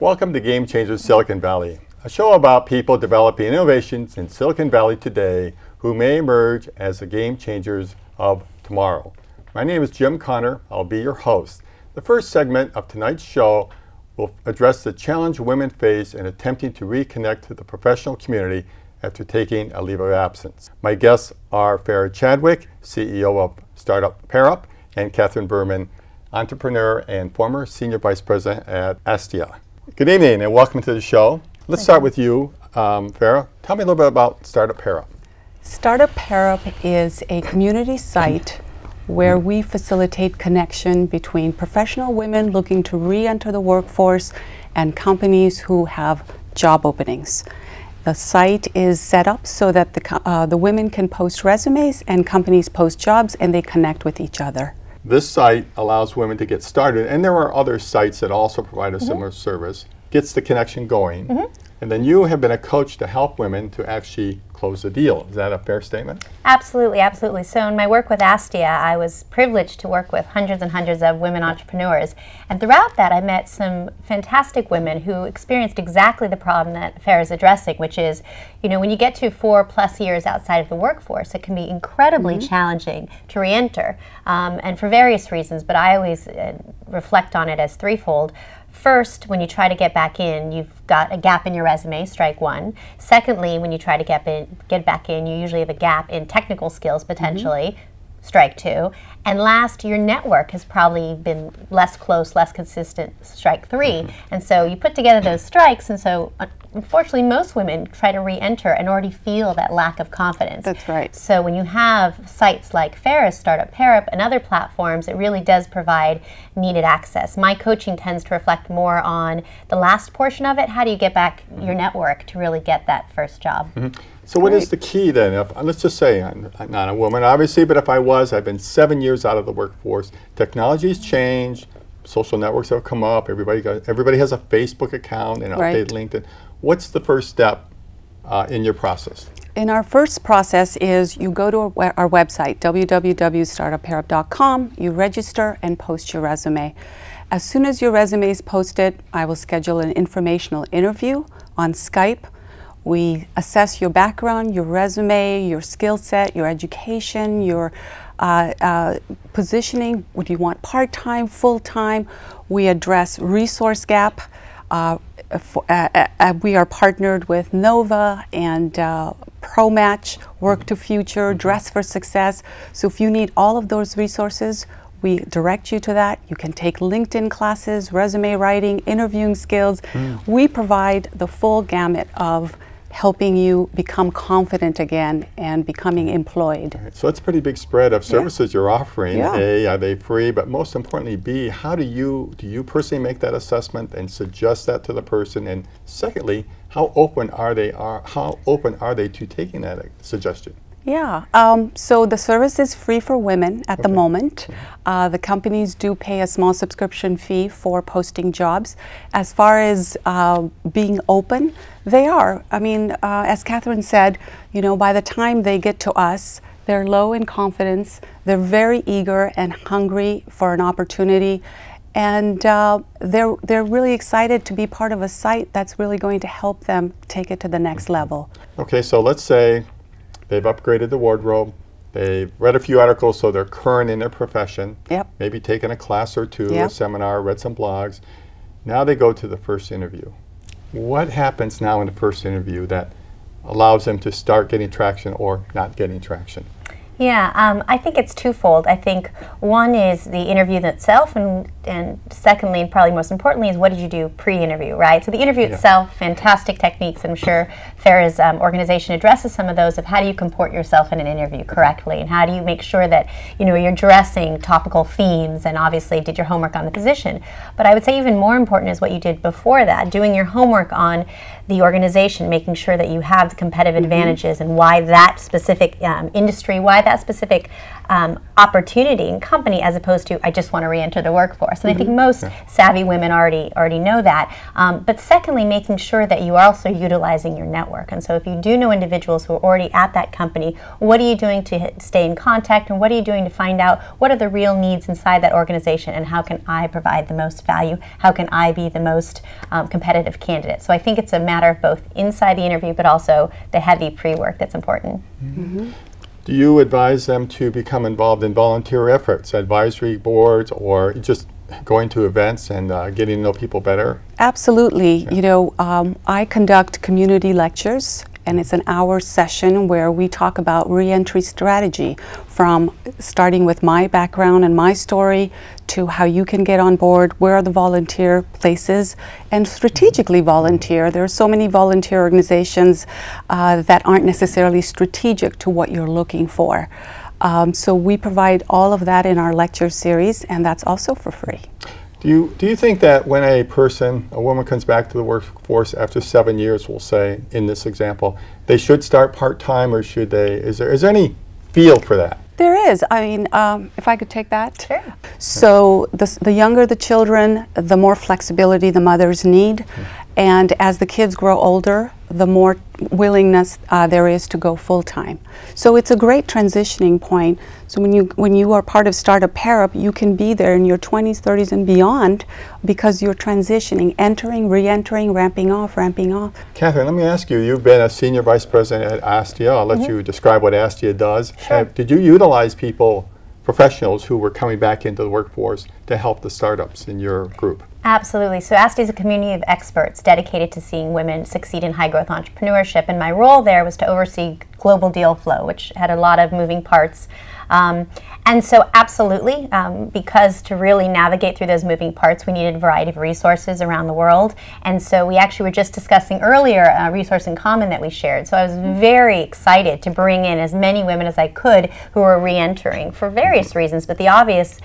Welcome to Game Changers Silicon Valley, a show about people developing innovations in Silicon Valley today who may emerge as the game changers of tomorrow. My name is Jim Connor. I'll be your host. The first segment of tonight's show will address the challenge women face in attempting to reconnect to the professional community after taking a leave of absence. My guests are Farah Chadwick, CEO of StartApparel, and Catherine Berman, entrepreneur and former senior vice president at Astea. Good evening and welcome to the show. Let's start with you, Farah. Tell me a little bit about StartApparel. StartApparel is a community site where we facilitate connection between professional women looking to re-enter the workforce and companies who have job openings. The site is set up so that the women can post resumes and companies post jobs and they connect with each other. This site allows women to get started, and there are other sites that also provide a similar service, gets the connection going, and then you have been a coach to help women to actually close the deal. Is that a fair statement? Absolutely, absolutely. So in my work with Astea, I was privileged to work with hundreds and hundreds of women entrepreneurs. And throughout that, I met some fantastic women who experienced exactly the problem that Farah is addressing, which is, you know, when you get to 4+ years outside of the workforce, it can be incredibly challenging to re-enter, and for various reasons, but I always reflect on it as threefold. First, when you try to get back in, you've got a gap in your resume, strike one. Secondly, when you try to get back in, you usually have a gap in technical skills, potentially, strike two. And last, your network has probably been less close, less consistent, strike three. And so you put together those strikes, and so unfortunately most women try to re-enter and already feel that lack of confidence. That's right. So when you have sites like Farah's StartApparel and other platforms, it really does provide needed access. My coaching tends to reflect more on the last portion of it. How do you get back your network to really get that first job? So what is the key then? Let's just say I'm not a woman, obviously, but if I was, I've been 7 years out of the workforce. Technology's changed. Social networks have come up. Everybody has a Facebook account and updated LinkedIn. What's the first step in your process? In our first process is you go to our website, www.startapparel.com, you register and post your resume. As soon as your resume is posted, I will schedule an informational interview on Skype. We assess your background, your resume, your skill set, your education, your positioning. Would you want part-time, full-time? We address resource gap. We are partnered with Nova and ProMatch, Work to Future, Dress for Success. So if you need all of those resources, we direct you to that. You can take LinkedIn classes, resume writing, interviewing skills. We provide the full gamut of helping you become confident again and becoming employed. Right. So that's a pretty big spread of services you're offering. A, are they free? But most importantly, B, how do you personally make that assessment and suggest that to the person? And secondly, how open are they to taking that suggestion? Yeah, so the service is free for women at the moment. The companies do pay a small subscription fee for posting jobs. As far as being open, they are. I mean, as Catherine said, you know, by the time they get to us, they're low in confidence, they're very eager and hungry for an opportunity, and they're really excited to be part of a site that's really going to help them take it to the next level. Okay, so let's say they've upgraded the wardrobe, they've read a few articles so they're current in their profession, maybe taken a class or two, a seminar, read some blogs. Now they go to the first interview. What happens now in the first interview that allows them to start getting traction or not getting traction? Yeah, I think it's twofold. I think one is the interview itself, and secondly, and probably most importantly, is what did you do pre-interview, right? So the interview itself, fantastic techniques. I'm sure Farah's organization addresses some of those of how do you comport yourself in an interview correctly, and how do you make sure that, you know, you're addressing topical themes, and obviously did your homework on the position. But I would say even more important is what you did before that, doing your homework on the organization, making sure that you have the competitive advantages and why that specific industry, why that specific opportunity and company, as opposed to I just want to re-enter the workforce. And I think most savvy women already know that. But secondly, making sure that you are also utilizing your network. And so if you do know individuals who are already at that company, what are you doing to stay in contact, and what are you doing to find out what are the real needs inside that organization, and how can I provide the most value? How can I be the most competitive candidate? So I think it's a matter of both inside the interview, but also the heavy pre-work that's important. Do you advise them to become involved in volunteer efforts, advisory boards, or just going to events and getting to know people better? Absolutely. You know, I conduct community lectures, and it's an hour session where we talk about reentry strategy, from starting with my background and my story to how you can get on board, where are the volunteer places, and strategically volunteer. There are so many volunteer organizations that aren't necessarily strategic to what you're looking for. So we provide all of that in our lecture series, and that's also for free. Do you think that when a woman comes back to the workforce after 7 years, we'll say in this example, they should start part-time, or should they, is there any field for that? There is. I mean, if I could take that. Sure. So the younger the children, the more flexibility the mothers need. And as the kids grow older, the more willingness there is to go full-time. So it's a great transitioning point. So when you are part of StartApparel, you can be there in your 20s, 30s, and beyond, because you're transitioning, entering, re-entering, ramping off, ramping off. Catherine, let me ask you, you've been a senior vice president at Astea. I'll let you describe what Astea does. Sure. Did you utilize professionals who were coming back into the workforce to help the startups in your group? Absolutely. So Astea is a community of experts dedicated to seeing women succeed in high-growth entrepreneurship, and my role there was to oversee global deal flow, which had a lot of moving parts. And so absolutely, because to really navigate through those moving parts, we needed a variety of resources around the world. And so we actually were just discussing earlier a resource in common that we shared. So I was very excited to bring in as many women as I could who were re-entering for various reasons, but the obvious,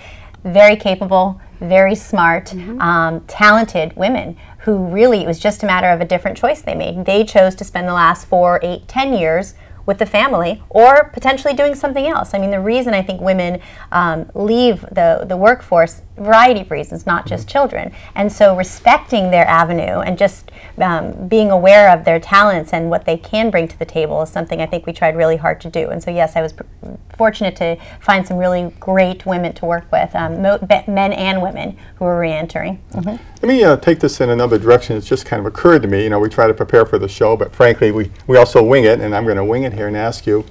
very capable, very smart, talented women who really, it was just a matter of a different choice they made. They chose to spend the last 4, 8, 10 years with the family, or potentially doing something else. I mean, the reason I think women leave the workforce, a variety of reasons, not just children. And so respecting their avenue and just being aware of their talents and what they can bring to the table is something I think we tried really hard to do. And so yes, I was fortunate to find some really great women to work with, men and women who were re-entering. Let me take this in another direction. It's just kind of occurred to me. You know, we try to prepare for the show, but frankly, we also wing it, and I'm going to wing it here and ask you.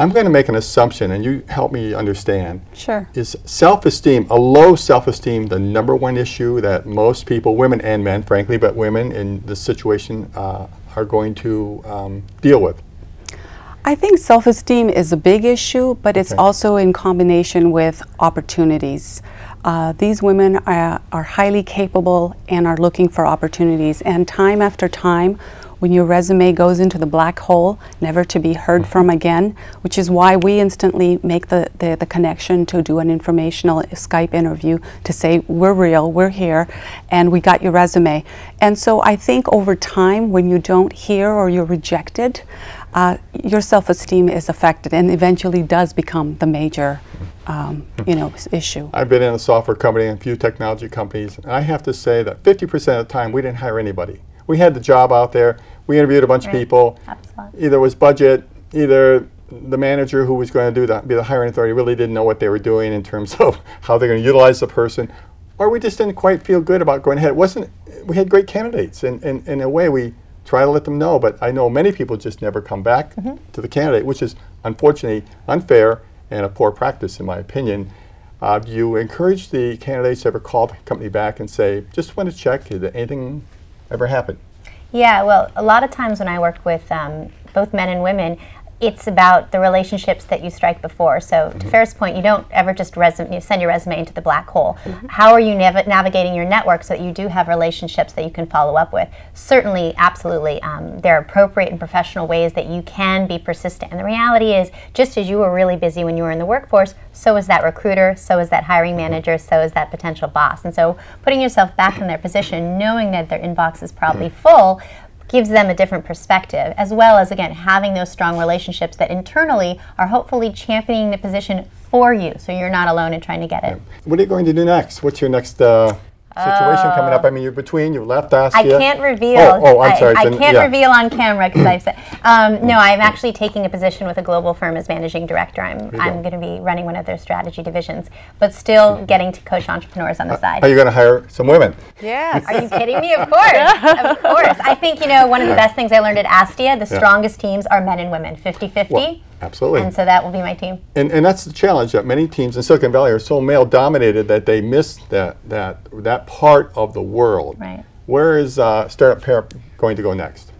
I'm going to make an assumption, and you help me understand. Sure. Is self-esteem, a low self-esteem, the #1 issue that most people, women and men, frankly, but women in this situation are going to deal with? I think self-esteem is a big issue, but it's also in combination with opportunities. These women are highly capable and are looking for opportunities, and time after time, when your resume goes into the black hole, never to be heard from again, which is why we instantly make the connection to do an informational Skype interview to say, we're real, we're here, and we got your resume. And so I think over time, when you don't hear or you're rejected, your self-esteem is affected and eventually does become the major issue. I've been in a software company and a few technology companies, and I have to say that 50% of the time we didn't hire anybody. We had the job out there, we interviewed a bunch of people, either it was budget, either the manager who was going to be the hiring authority really didn't know what they were doing in terms of how they're going to utilize the person, or we just didn't quite feel good about going ahead. We had great candidates, and in a way we try to let them know, but I know many people just never come back to the candidate, which is unfortunately unfair and a poor practice in my opinion. Do you encourage the candidates to ever call the company back and say, just want to check, did anything ever happen? Yeah, well, a lot of times when I work with both men and women, it's about the relationships that you strike before. So to Farah's point, you don't ever just send your resume into the black hole. How are you navigating your network so that you do have relationships that you can follow up with? Certainly, absolutely, there are appropriate and professional ways that you can be persistent. And the reality is, just as you were really busy when you were in the workforce, so is that recruiter, so is that hiring manager, so is that potential boss. And so putting yourself back in their position, knowing that their inbox is probably full, gives them a different perspective, as well as, again, having those strong relationships that internally are hopefully championing the position for you, so you're not alone in trying to get it. What are you going to do next? What's your next situation coming up? I mean, you left Astea. I can't reveal. I'm sorry. I can't reveal on camera because I've said, no, I'm actually taking a position with a global firm as managing director. I'm going to be running one of their strategy divisions, but still getting to coach entrepreneurs on the side. Are you going to hire some women? Yes. Are you kidding me? Of course. Of course. I think, one of the best things I learned at Astea, the strongest teams are men and women, 50-50. Well, absolutely. And so that will be my team. And that's the challenge, that many teams in Silicon Valley are so male-dominated that they miss that part of the world. Right. Where is StartApparel going to go next?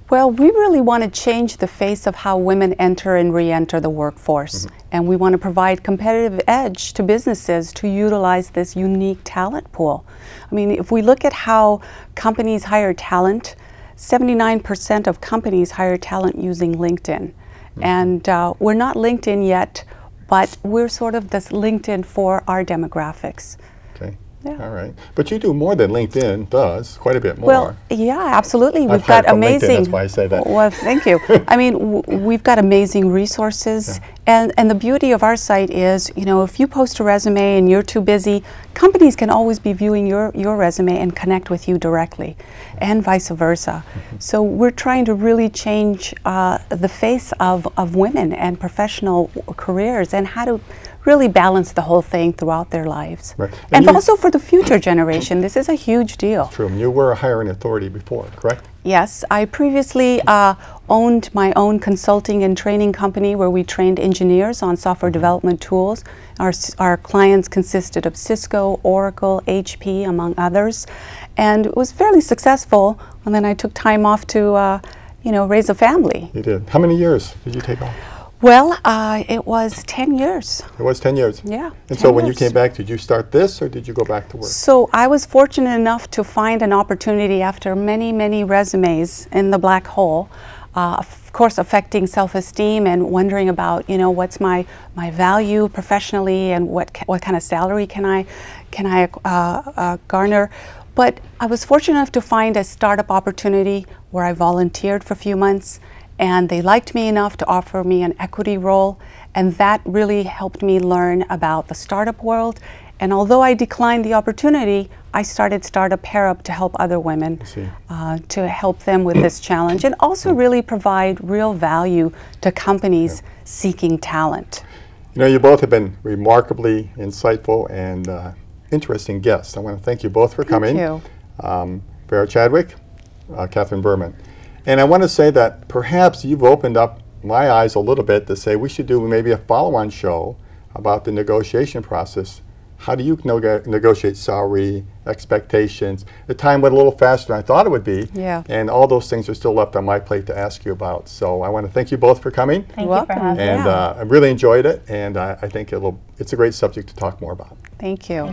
Well, we really want to change the face of how women enter and re-enter the workforce. And we want to provide competitive edge to businesses to utilize this unique talent pool. I mean, if we look at how companies hire talent, 79% of companies hire talent using LinkedIn. And we're not LinkedIn yet, but we're sort of this LinkedIn for our demographics. Okay. Yeah. All right. But you do more than LinkedIn does, quite a bit more. Well, yeah, absolutely. I've We've hired got from LinkedIn, amazing. that's why I say that. Well, thank you. I mean, we've got amazing resources, and the beauty of our site is, if you post a resume and you're too busy, companies can always be viewing your resume and connect with you directly, and vice versa. So we're trying to really change the face of women and professional careers, and how to really balance the whole thing throughout their lives. Right. And also for the future generation, this is a huge deal. True. You were a hiring authority before, correct? Yes, I previously owned my own consulting and training company where we trained engineers on software development tools. Our clients consisted of Cisco, Oracle, HP, among others, and it was fairly successful. And then I took time off to, raise a family. You did. How many years did you take off? Well, it was 10 years. It was 10 years? Yeah. And so when you came back, did you start this, or did you go back to work? So I was fortunate enough to find an opportunity after many, many resumes in the black hole, of course affecting self-esteem and wondering about, what's my value professionally, and what kind of salary can I garner. But I was fortunate enough to find a startup opportunity where I volunteered for a few months, and they liked me enough to offer me an equity role, and that really helped me learn about the startup world. And although I declined the opportunity, I started StartApparel to help other women, to help them with this challenge, and also really provide real value to companies seeking talent. You both have been remarkably insightful and interesting guests. I want to thank you both for coming. Thank you. Farah Chadwick, Catherine Berman. And I want to say that perhaps you've opened up my eyes a little bit to say we should do maybe a follow-on show about the negotiation process. How do you negotiate salary, expectations? The time went a little faster than I thought it would be. Yeah. And all those things are still left on my plate to ask you about. So I want to thank you both for coming. Thank you for having me. And I really enjoyed it, and I think it's a great subject to talk more about. Thank you.